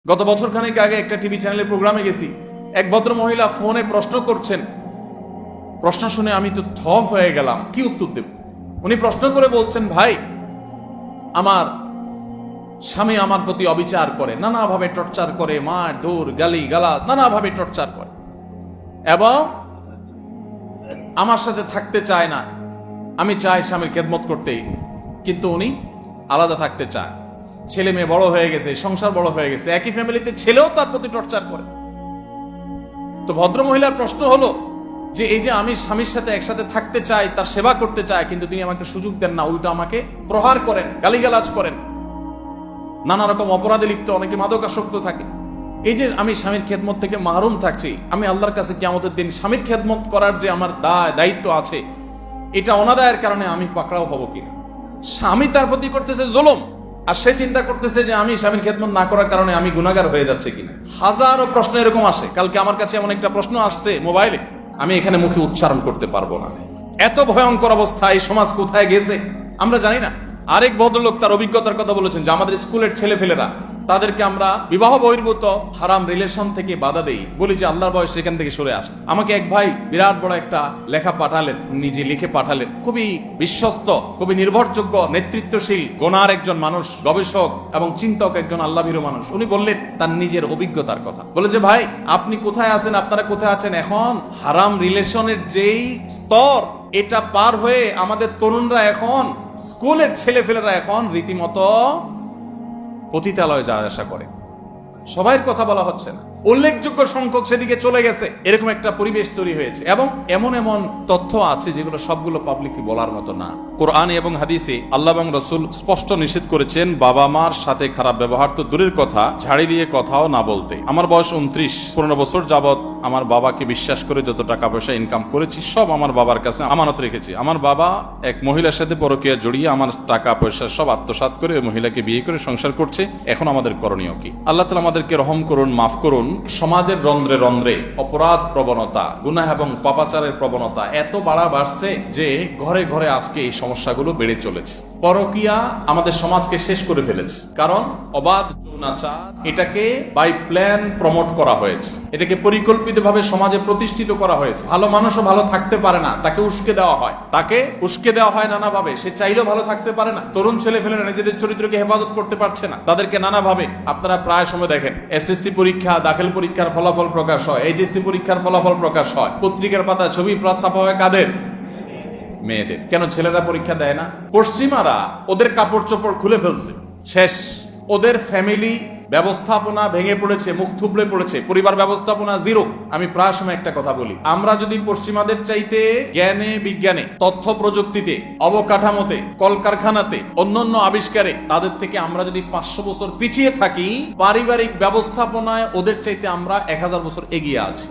গত বছর খানেক আগে একটা টিভি চ্যানেলের প্রোগ্রামে গেছি, এক ভদ্র মহিলা ফোনে প্রশ্ন করছেন। প্রশ্ন শুনে আমি তো থ হয়ে গেলাম, কি উত্তর দেব। উনি প্রশ্ন করে বলছেন, ভাই আমার স্বামী আমার প্রতি অবিচার করে, নানাভাবে টর্চার করে, মার দৌড় গালি গালাজ নানাভাবে টর্চার করে, এবং আমার সাথে থাকতে চায় না। আমি চাই স্বামীর খেদমত করতেই, কিন্তু উনি আলাদা থাকতে চায়। ছেলে মেয়ে বড় হয়ে গেছে, সংসার বড় হয়ে গেছে, একই ফ্যামিলিতে ছেলেও তার প্রতি টর্চার করে। তো ভদ্র মহিলার প্রশ্ন হলো যে এই যে আমি স্বামীর সাথে একসাথে থাকতে চাই, তার সেবা করতে চাই, কিন্তু তিনি আমাকে সুযোগ দেন না, উল্টা আমাকে প্রহার করেন, গালিগালাজ করেন, নানা রকম অপরাধে লিপ্ত, অনেকে মাদকাসক্ত থাকে। এই যে আমি স্বামীর খেদমত থেকে মাহরুম থাকছি, আমি আল্লাহর কাছে কিয়ামতের দিন স্বামীর খেদমত করার যে আমার দায়িত্ব আছে, এটা অনাদায়ের কারণে আমি পাকড়াও হব কিনা। স্বামী তার প্রতি করতেছে জুলুম, আর সে চিন্তা করতেছে যে আমি স্বামীর খেদমত না করার কারণে আমি গুনাহগার হয়ে যাচ্ছে কিনা। হাজারো প্রশ্ন এরকম আসে। কালকে আমার কাছে এমন একটা প্রশ্ন আসছে মোবাইলে, আমি এখানে মুখে উচ্চারণ করতে পারবো না। এত ভয়ঙ্কর অবস্থা, এই সমাজ কোথায় গেছে আমরা জানি না। আরেক ভদ্রলোক তার অভিজ্ঞতার কথা বলেছেন যে আমাদের স্কুলের ছেলেফেলেরা, তাদেরকে আমরা বিবাহ বহির্ভূত হারাম রিলেশন থেকে বাধা দেই, বলি যে আল্লাহর ভয় সেখান থেকে সরে আসছে। আমাকে এক ভাই বিরাট বড় একটা লেখা পাঠালেন, নিজে লিখে পাঠালেন। খুবই বিশ্বস্ত, খুবই নির্ভরযোগ্য, নেতৃত্বশীল, গোনার একজন মানুষ, গবেষক এবং চিন্তক, একজন আল্লাহভীরু মানুষ। উনি বললেন তার নিজের অভিজ্ঞতার কথা, বলে যে ভাই আপনি কোথায় আছেন, আপনারা কোথায় আছেন, এখন হারাম রিলেশনের যেই স্তর, এটা পার হয়ে আমাদের তরুণরা এখন, স্কুলের ছেলেফেলেরা এখন রীতিমতো পতিতালয়ে যাওয়া আসা করে। সবাই কথা বলা হচ্ছে না, উল্লেখযোগ্য সংখ্যক সেদিকে চলে গেছে। এরকম একটা পরিবেশ তৈরি হয়েছে, এবং এমন এমন তথ্য আছে যেগুলো সবগুলো পাবলিকলি বলার মতো না। কোরআন এবং হাদিসে আল্লাহ এবং রাসূল স্পষ্ট নিষেধ করেছেন বাবা মার সাথে খারাপ ব্যবহার তো দূরের কথা, ঝাড়ি দিয়ে কথাও না বলতে। আমার বয়স 29 বছর যাবত আমার বাবাকে বিশ্বাস করে যত টাকা পয়সা ইনকাম করেছি সব আমার বাবার কাছে আমানত রেখেছি। আমার বাবা এক মহিলার সাথে পরকীয়া জড়িয়ে আমার টাকা পয়সা সব আত্মসাৎ করে ওই মহিলাকে বিয়ে করে সংসার করছে। এখন আমাদের করণীয় কি? আল্লাহ তাআলা আমাদেরকে রহম করুন, মাফ করুন। সমাজের রন্ধ্রে রন্ধ্রে অপরাধ প্রবণতা, গুনাহ এবং পাপাচারের প্রবণতা এত বাড়ছে যে ঘরে ঘরে আজকে এই সমস্যাগুলো বেড়ে চলেছে। পরকীয়া আমাদের সমাজকে শেষ করে ফেলেছে, কারণ অবাধ যৌনাচার এটাকে বাই প্ল্যান প্রমোট করা হয়েছে, এটাকে পরিকল্পিতভাবে সমাজে প্রতিষ্ঠিত করা হয়েছে। ভালো মানুষও ভালো থাকতে পারে না, তাকে উস্কে দেওয়া হয় নানাভাবে। সে চাইলেও ভালো থাকতে পারে না। তরুণ ছেলেফেলেরা নিজেদের চরিত্রকে হেফাজত করতে পারছে না, তাদেরকে নানাভাবে, আপনারা প্রায় সময় দেখেন এসএসসি পরীক্ষা, দাখিল পরীক্ষার ফলাফল প্রকাশ হয়, এইচএসসি পরীক্ষার ফলাফল প্রকাশ হয়, পত্রিকার পাতা ছবি ছাপা হয় কাদের? মেয়েদের। কেন ছেলেরা পরীক্ষা দেয় না? পশ্চিমারা ওদের কাপড় চোপড় খুলে ফেলছে, শেষ। ওদের ফ্যামিলি ব্যবস্থাপনা ভেঙে পড়েছে, মুখ থুবড়ে পড়েছে, পরিবার ব্যবস্থাপনা জিরো। আমি প্রায় সময় একটা কথা বলি, আমরা যদি পশ্চিমাদের চাইতে জ্ঞানে, বিজ্ঞানে, তথ্য প্রযুক্তিতে, অবকাঠামোতে, কলকারখানাতে, অন্যান্য আবিষ্কারে তাদের থেকে আমরা যদি 500 বছর পিছিয়ে থাকি, পারিবারিক ব্যবস্থাপনায় ওদের চাইতে আমরা 1000 বছর এগিয়ে আছি।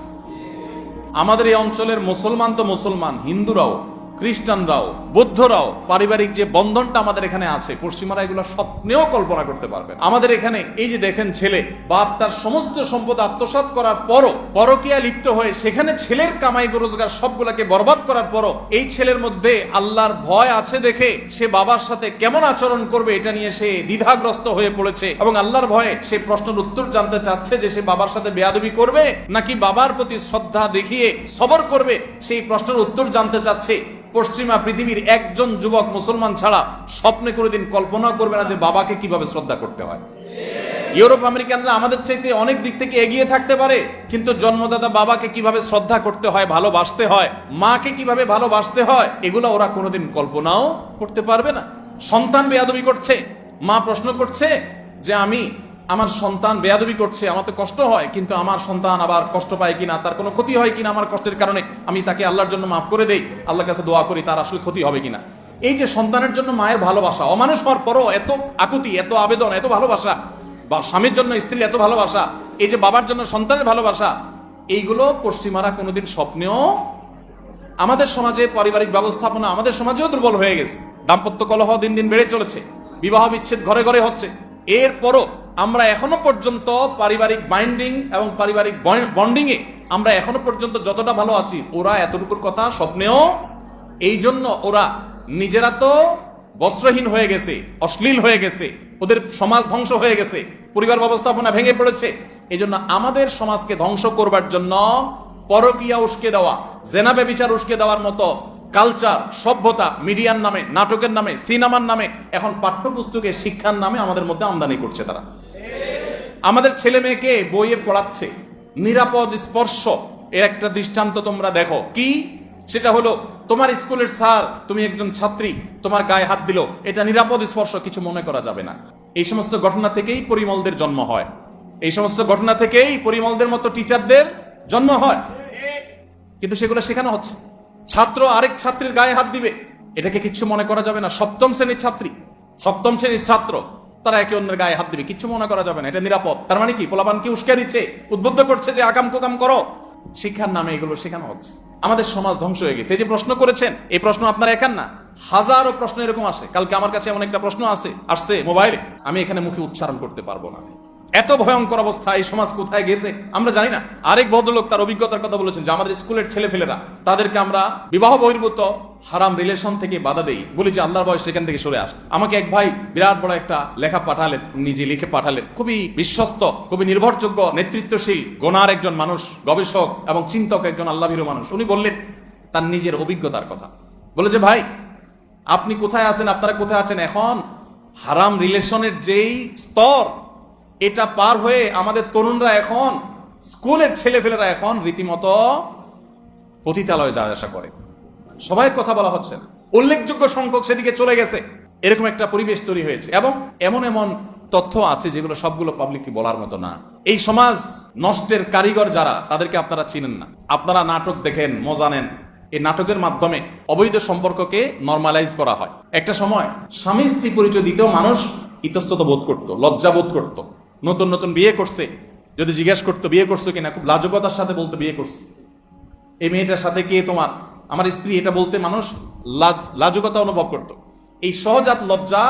আমাদের এই অঞ্চলের মুসলমান তো মুসলমান, হিন্দুরাও, খ্রিস্টানরাও, বৌদ্ধরাও, পারিবারিক যে বন্ধনটা আমাদের এখানে আছে, পশ্চিমারা এগুলো স্বপ্নেও কল্পনা করতে পারবে। আমাদের এখানে এই যে দেখেন, ছেলে বাপ তার সমস্ত সম্পদ আত্মসাৎ করার পরও পরকীয়া লিপ্ত হয়ে সেখানে ছেলের কামাই রোজগার সবগুলাকে বরবাদ করার পরও এই ছেলের মধ্যে আল্লাহর ভয় আছে দেখে সে বাবার সাথে কেমন আচরণ করবে এটা নিয়ে সে দ্বিধাগ্রস্ত হয়ে পড়েছে, এবং আল্লাহর ভয়ে সে প্রশ্নের উত্তর জানতে চাচ্ছে যে সে বাবার সাথে বেয়াদবি করবে নাকি বাবার প্রতি শ্রদ্ধা দেখিয়ে সবর করবে, সেই প্রশ্নের উত্তর জানতে চাচ্ছে। পশ্চিমা পৃথিবীর একজন যুবক মুসলমান ছাড়া স্বপ্নে কোনোদিন কল্পনা করবে না যে বাবাকে কিভাবে শ্রদ্ধা করতে হয়। ইউরোপ আমেরিকানরা আমাদের চাইতে অনেক দিক থেকে এগিয়ে থাকতে পারে, কিন্তু জন্মদাতা বাবাকে কিভাবে শ্রদ্ধা করতে হয়, ভালোবাসতে হয়, মাকে কিভাবে ভালোবাসতে হয়, এগুলো ওরা কোনোদিন কল্পনাও করতে পারবে না। সন্তান বেয়াদবি করছে, মা প্রশ্ন করছে যে আমার সন্তান বেয়াদবি করছে, আমার তো কষ্ট হয়, কিন্তু আমার সন্তান আবার কষ্ট পায় কিনা, তার কোনো ক্ষতি হয় কিনা আমার কষ্টের কারণে, আমি তাকে আল্লাহর জন্য মাফ করে দেই, আল্লাহর কাছে দোয়া করি তার আসলে ক্ষতি হবে কিনা। এই যে সন্তানের জন্য মায়ের ভালোবাসা, অমানুষ হওয়ার পরও এত আকুতি, এত আবেদন, এত ভালোবাসা, বা স্বামীর জন্য স্ত্রীর এত ভালোবাসা, এই যে বাবার জন্য সন্তানের ভালোবাসা, এইগুলো পশ্চিমারা কোনোদিন স্বপ্নেও। আমাদের সমাজে পারিবারিক ব্যবস্থাপনা আমাদের সমাজেও দুর্বল হয়ে গেছে। দাম্পত্য কলহ দিন দিন বেড়ে চলেছে, বিবাহ বিচ্ছেদ ঘরে ঘরে হচ্ছে। এরপরও আমরা এখনো পর্যন্ত পারিবারিক বাইন্ডিং এবং পারিবারিক বন্ডিং এ আমরা এখনো পর্যন্ত যতটা ভালো আছি, ওরা এতটুকুর কথা স্বপ্নেও। এই জন্য ওরা নিজেরা তো বস্ত্রহীন হয়ে গেছে, অশ্লীল হয়ে গেছে, ওদের সমাজ ধ্বংস হয়ে গেছে, পরিবার ব্যবস্থাপনা ভেঙে পড়েছে। এই জন্য আমাদের সমাজকে ধ্বংস করবার জন্য পরকীয়া উস্কে দেওয়া, জেনা ব্যভিচার উস্কে দেওয়ার মতো কালচার, সভ্যতা মিডিয়ার নামে, নাটকের নামে, সিনেমার নামে, এখন পাঠ্যপুস্তকে শিক্ষার নামে আমাদের মধ্যে আমদানি করছে তারা। আমাদের ছেলে মেয়েকে বইয়ে পড়াচ্ছে নিরাপদ স্পর্শ। এর একটা দৃষ্টান্ত তোমরা দেখো কি, সেটা হলো তোমার স্কুলের স্যার, তুমি একজন ছাত্রী, তোমার গায়ে হাত দিল, এটা নিরাপদ স্পর্শ, কিছু মনে করা যাবে না। এই সমস্ত ঘটনা থেকেই পরিমলদের জন্ম হয়, এই সমস্ত ঘটনা থেকেই পরিমলদের মতো টিচারদের জন্ম হয়। কিন্তু সেগুলো শেখানো হচ্ছে। ছাত্র আরেক ছাত্রীর গায়ে হাত দিবে, এটাকে কিচ্ছু মনে করা যাবে না। সপ্তম শ্রেণীর ছাত্রী, সপ্তম শ্রেণীর ছাত্র, তারা একে অন্যের গায়ে হাত দিবে, কিচ্ছু মনে করা যাবে না, এটা নিরাপদ। তার মানে কি, পোলাপানকে উস্কে দিচ্ছে, উদ্বুদ্ধ করছে যে আকাম কুকাম করো। শিক্ষার নামে এগুলো শেখানো হচ্ছে। আমাদের সমাজ ধ্বংস হয়ে গেছে। এই যে প্রশ্ন করেছেন, এই প্রশ্ন আপনারা একান না, হাজারো প্রশ্ন এরকম আসে। কালকে আমার কাছে এমন একটা প্রশ্ন আসছে মোবাইলে, আমি এখানে মুখে উচ্চারণ করতে পারবো না। এত ভয়ঙ্কর অবস্থা, এই সমাজ কোথায় গেছে আমরা জানি না। আরেক ভদ্রলোক তার অভিজ্ঞতার কথা বলেছেন যে আমাদের স্কুলের ছেলেফেলেরা, তাদেরকে আমরা বিবাহ বহির্ভূত হারাম রিলেশন থেকে বাধা দেই, বলি যে আল্লাহর ভয় সেখান থেকে সরে আসছে। আমাকে এক ভাই বিরাট বড় একটা লেখা পাঠালেন, নিজে লিখে পাঠালেন, খুবই বিশ্বস্ত, খুবই নির্ভরযোগ্য, নেতৃত্বশীল, গোনার একজন মানুষ, গবেষক এবং চিন্তক, একজন আল্লাহভীরু মানুষ। উনি বললেন তার নিজের অভিজ্ঞতার কথা, বলে যে ভাই আপনি কোথায় আছেন, আপনারা কোথায় আছেন, এখন হারাম রিলেশনের যেই স্তর, এটা পার হয়ে আমাদের তরুণরা এখন, স্কুলের ছেলেফেলেরা এখন রীতিমতো পতিতালয়ে যাওয়া আসা করে। সবাই কথা বলা হচ্ছে না, উল্লেখযোগ্য সংখ্যক সেদিকে চলে গেছে। এরকম একটা পরিবেশ তৈরি হয়েছে এবং এমন এমন তথ্য আছে যেগুলো সবগুলো পাবলিকলি বলার মতো না। এই সমাজ নষ্টের কারিগর যারা, তাদেরকে আপনারা চিনেন না। আপনারা নাটক দেখেন, মজা নেন। এই নাটকের মাধ্যমে অবৈধ সম্পর্ককে নরমালাইজ করা হয়। একটা সময় স্বামী স্ত্রী পরিচয় দিতেও মানুষ ইতস্তত বোধ করতো, লজ্জা বোধ করতো। নতুন নতুন বিয়ে করছে, যদি জিজ্ঞেস করতো বিয়ে করছো কিনা, খুব লাজুকতার সাথে বলতো বিয়ে করছে। এই মেয়েটার সাথে কে তোমার, আমার স্ত্রী, এটা বলতে মানুষ লাজুকতা অনুভব করত। এই সহজাত লজ্জা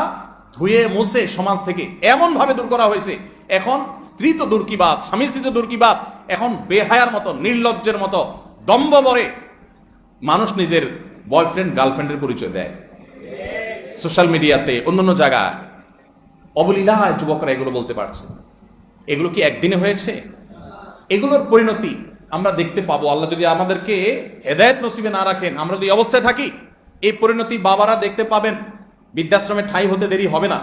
ধুয়ে মুছে সমাজ থেকে এমন ভাবে দূর করা হয়েছে, এখন স্ত্রী তো দূর কি বাত, স্বামী স্ত্রী তো দূর কি বাত, এখন বেহায়ার মতো, নির্লজ্জের মতো, দম্ভ ভরে মানুষ নিজের বয়ফ্রেন্ড গার্লফ্রেন্ডের পরিচয় দেয় সোশ্যাল মিডিয়াতে, অন্যান্য জায়গায়। অবলীলায় যুবকরা এগুলো বলতে পারছে। এগুলো কি একদিনে হয়েছে? এগুলোর পরিণতি আমরা দেখতে পাবো। আল্লাহ যদি আমাদেরকে হেদায়েত নসিবে না রাখেন, আমরা যদি অবস্থায় থাকি, এই পরিণতি বাবারা দেখতে পাবেন। বৃদ্ধাশ্রমে ঠাঁই হতে দেরি হবে না।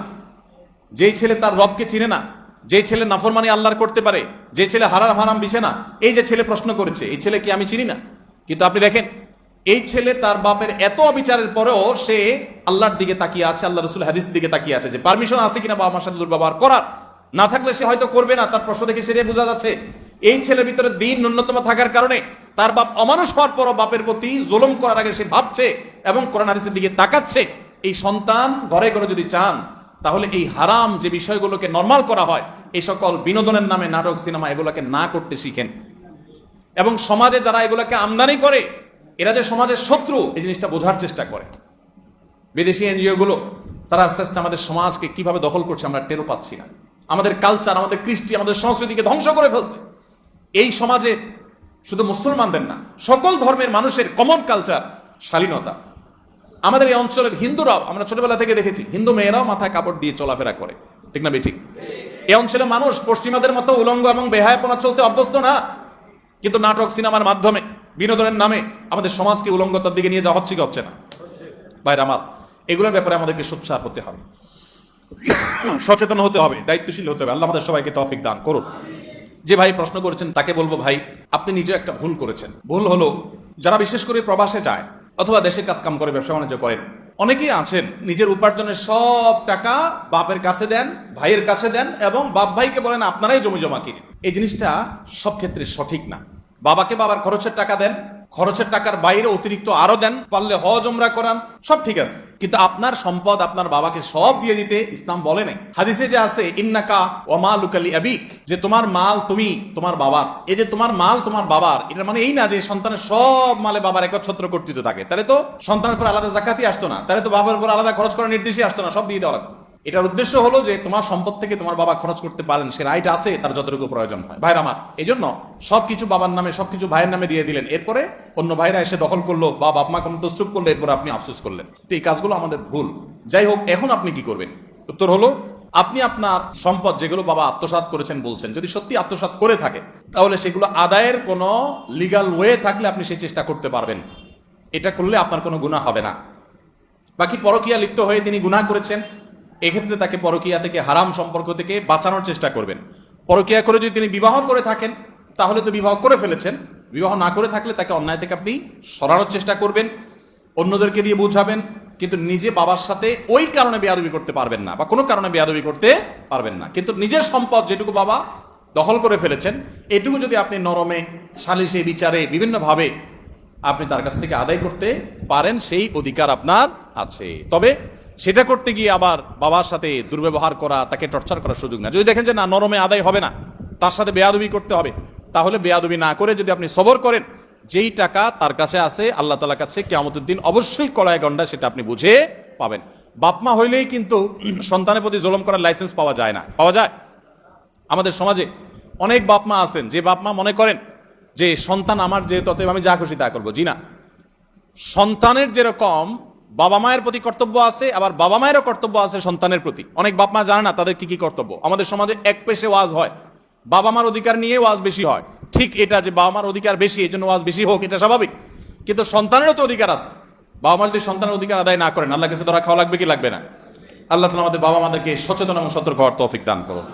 যেই ছেলে তার রবকে চিনে না, যেই ছেলে নাফরমানি আল্লাহর করতে পারে, যে ছেলে হারাম হারাম বিছে না, এই যে ছেলে প্রশ্ন করেছে, এই ছেলে কি আমি চিনি না? কিন্তু আপনি দেখেন, এই ছেলে তার বাপের এত অবিচারের পরেও সে আল্লাহর দিকে তাকিয়ে আছে, আল্লাহ রসুল হাদিস দিকে তাকিয়ে আছে যে পারমিশন আছে কিনা বাবা মার সাথে দুর্ব্যবহার করার। না থাকলে সে হয়তো করবে না, তার প্রশ্ন দেখে সেটাই বোঝা যাচ্ছে। এই ছেলের ভিতরে দিন ন্যূনতম থাকার কারণে তার বাপ অমানুষ হওয়ার পরও বাপের প্রতি জুলুম করার আগে সে ভাবছে এবং কোরআন হাদিসের দিকে তাকাচ্ছে। এই সন্তান ঘরে ঘরে যদি চান, তাহলে এই হারাম যে বিষয়গুলোকে নরমাল করা হয়, এই সকল বিনোদনের নামে নাটক, সিনেমা, এগুলোকে না করতে শিখেন। এবং সমাজে যারা এগুলোকে আমদানি করে, এরা যে সমাজের শত্রু, এই জিনিসটা বোঝার চেষ্টা করে। বিদেশি এনজিও গুলো তারা আস্তে আস্তে আমাদের সমাজকে কিভাবে দখল করছে আমরা টেরও পাচ্ছি না। আমাদের কালচার, আমাদের কৃষ্টি, আমাদের সংস্কৃতিকে ধ্বংস করে ফেলছে। এই সমাজে শুধু মুসলমানদের না, সকল ধর্মের মানুষের কমন কালচার শালীনতা। আমাদের এই অঞ্চলের হিন্দুরাও, আমরা ছোটবেলা থেকে দেখেছি, হিন্দু মেয়েরাও মাথায় কাপড় দিয়ে চলাফেরা করে, ঠিক না বেঠিক? এই অঞ্চলের মানুষ পশ্চিমাদের মতো উলঙ্গ এবং বেহায়াপনা চলতে অভ্যস্ত না। কিন্তু নাটক, সিনেমার মাধ্যমে, বিনোদনের নামে আমাদের সমাজকে উলঙ্গতার দিকে নিয়ে যাওয়া হচ্ছে কি হচ্ছে না? ভাইরা আমার, এগুলোর ব্যাপারে আমাদেরকে সোচ্চার হতে হবে, সচেতন হতে হবে, দায়িত্বশীল হতে হবে। আল্লাহ আমাদের সবাইকে তৌফিক দান করুন। যে ভাই প্রশ্ন করেছেন তাকে বলবো, ভাই আপনি নিজে একটা ভুল করেছেন। ভুল হলো, যারা বিশেষ করে প্রবাসে যায় অথবা দেশে কাজ কাম করে, ব্যবসা বাণিজ্য করেন, অনেকেই আছেন নিজের উপার্জনের সব টাকা বাপের কাছে দেন, ভাইয়ের কাছে দেন এবং বাপ ভাইকে বলেন আপনারাই জমি জমা কিনেন। এই জিনিসটা সব ক্ষেত্রে সঠিক না। বাবাকে বাবার খরচের টাকা দেন, খরচের টাকার বাইরে অতিরিক্ত আরো দেন, পারলে হজ উমরা করান, সব ঠিক আছে। কিন্তু আপনার সম্পদ আপনার বাবাকে সব দিয়ে দিতে ইসলাম বলে নাই। হাদিসে যে আছে ইন্নাকা ওয়া মালুকা লিআবিক, যে তোমার মাল তুমি তোমার বাবার। এই যে তোমার মাল তোমার বাবার, এটা মানে এই না যে সন্তানের সব মালে বাবার একচ্ছত্র কর্তৃত্ব থাকে। তাহলে তো সন্তানের উপর আলাদা যাকাতই আসতো না, তাহলে তো বাবার উপর আলাদা খরচ করার নির্দেশই আসতো না, সব দিয়ে দেওয়া লাগতো। এটার উদ্দেশ্য হলো যে তোমার সম্পদ থেকে তোমার বাবা খরচ করতে পারেন, সে রাইট আছে, তার যতটুকু প্রয়োজন হয়। ভাইরা আমার, এই জন্য সবকিছু বাবার নামে, সবকিছু ভাইয়ের নামে দিয়ে দিলেন, এরপরে অন্য ভাইরা এসে দখল করলো বা বাপ মা কোনো তসরুপ করলো, এরপরে আপনি আফসোস করলেন। তো এই কাজগুলো আমাদের ভুল। যাই হোক, এখন আপনি কি করবেন? উত্তর হলো, আপনি আপনার সম্পদ যেগুলো বাবা আত্মসাৎ করেছেন বলছেন, যদি সত্যি আত্মসাৎ করে থাকে তাহলে সেগুলো আদায়ের কোনো লিগ্যাল ওয়ে থাকলে আপনি সেই চেষ্টা করতে পারবেন, এটা করলে আপনার কোনো গুনাহ হবে না। বাকি পরকীয়া লিপ্ত হয়ে তিনি গুনাহ করেছেন, এক্ষেত্রে তাকে পরকীয়া থেকে, হারাম সম্পর্ক থেকে বাঁচানোর চেষ্টা করবেন। পরকীয়া করে যদি তিনি বিবাহ করে থাকেন তাহলে তো বিবাহ করে ফেলেছেন, বিবাহ না করে থাকলে তাকে অন্যায় থেকে আপনি সরানোর চেষ্টা করবেন, অন্যদেরকে দিয়ে বুঝাবেন, কিন্তু নিজে বাবার সাথে ওই কারণে বেয়াদবি করতে পারবেন না বা কোনো কারণে বেয়াদবি করতে পারবেন না। কিন্তু নিজের সম্পদ যেটুকু বাবা দখল করে ফেলেছেন এটুকু যদি আপনি নরমে, সালিশে, বিচারে, বিভিন্নভাবে আপনি তার কাছ থেকে আদায় করতে পারেন, সেই অধিকার আপনার আছে। তবে সেটা করতে গিয়ে আবার বাবার সাথে দুর্ব্যবহার করা, তাকে টর্চার করার সুযোগ না। যদি দেখেন যে না, নরমে আদায় হবে না, তার সাথে বেয়াদবি করতে হবে, তাহলে বেয়াদবি না করে যদি আপনি সবর করেন, যেই টাকা তার কাছে আছে আল্লাহ তাআলার কাছে কিয়ামতের দিন অবশ্যই কড়ায় গন্ডা সেটা আপনি বুঝে পাবেন। বাপমা হইলেই কিন্তু সন্তানের প্রতি জুলুম করার লাইসেন্স পাওয়া যায় না। পাওয়া যায়? আমাদের সমাজে অনেক বাপমা আছেন যে বাপমা মনে করেন যে সন্তান আমার, যেহেতু অতএব আমি যা খুশি তা করবো। জি না, সন্তানের যেরকম বাবা মায়ের প্রতি কর্তব্য আছে, আবার বাবা মায়েরও কর্তব্য আছে সন্তানের প্রতি। অনেক বাপ মা জানে না তাদের কি কি কর্তব্য। আমাদের সমাজে এক পেশে ওয়াজ হয়, বাবা মার অধিকার নিয়ে ওয়াজ বেশি হয়। ঠিক এটা যে বাবা মার অধিকার বেশি এই জন্য ওয়াজ বেশি হোক, এটা স্বাভাবিক, কিন্তু সন্তানেরও তো অধিকার আছে। বাবা মা যদি সন্তানের অধিকার আদায় না করেন আল্লাহর কাছে ধরা খাওয়া লাগবে কি লাগবে না? আল্লাহ তাআলা আমাদের বাবা মাদেরকে সচেতন এবং সতর্ক হওয়ার তৌফিক দান করুন।